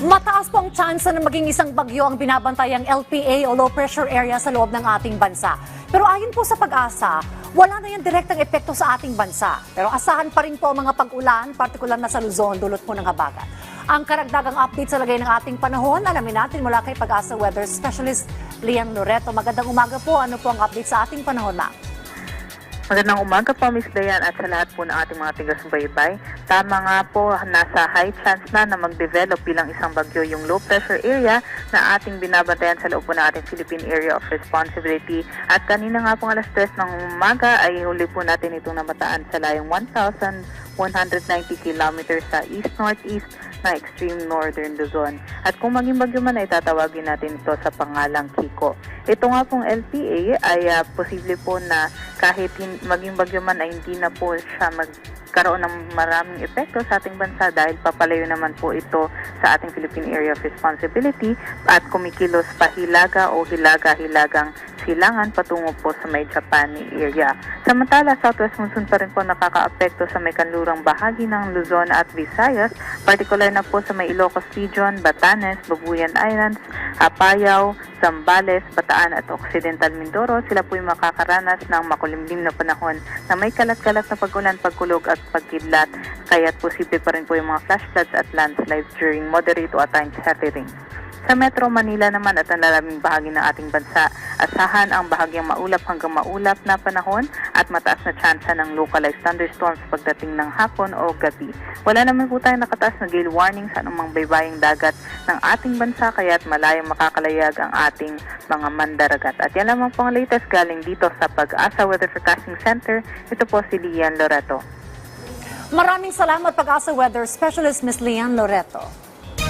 Mataas po ang tsansa na maging isang bagyo ang binabantayang LPA o low pressure area sa loob ng ating bansa. Pero ayon po sa Pag-asa, wala na yan direktang epekto sa ating bansa. Pero asahan pa rin po ang mga pag-ulan, partikular na sa Luzon, dulot po ng habagat. Ang karagdagang update sa lagay ng ating panahon, alamin natin mula kay Pag-asa Weather Specialist Lian Loreto. Magandang umaga po. Ano po ang update sa ating panahon, ma'am? Magandang umaga po, Ms. Dayan, at sa lahat po ng ating mga taga-subaybay. Tama nga po, nasa high chance na mag-develop bilang isang bagyo yung low pressure area na ating binabantayan sa loob po ng ating Philippine Area of Responsibility. At kanina nga po alas 3 ng umaga ay huli po natin itong namataan sa layong 1,190 kilometers sa east-northeast na extreme northern Luzon. At kung maging bagyo man ay tatawagin natin ito sa pangalang Kiko. Ito nga pong LPA ay posible po na kahit maging bagyo man ay hindi na po siya magkaroon ng maraming epekto sa ating bansa dahil papalayo naman po ito sa ating Philippine Area of Responsibility at kumikilos pa hilaga o hilaga-hilagang silangan patungo po sa may Japani area. Samantala, southwest monsoon pa rin po nakakaapekto sa may kanlurang bahagi ng Luzon at Visayas, particular na po sa may Ilocos Region, Batanes, Babuyan Islands, Apayao, Zambales, Bataan at Occidental Mindoro. Sila po yung makakaranas ng makulimlim na panahon na may kalat-kalat na pag-ulan, pagkulog at pagkidlat. Kaya't posible pa rin po yung mga flash floods at landslides during moderate o at times heavy rain. Sa Metro Manila naman at ang lalaming bahagi ng ating bansa, asahan ang bahagyang maulap hanggang maulap na panahon at mataas na tsansa ng localized thunderstorms pagdating ng hapon o gabi. Wala naman po tayong nakataas na gale warning sa anumang baybaying dagat ng ating bansa kaya't malayang makakalayag ang ating mga mandaragat. At yan lamang po ang latest galing dito sa Pag-asa Weather Forecasting Center. Ito po si Lian Loreto. Maraming salamat, Pag-asa Weather Specialist Ms. Lian Loreto.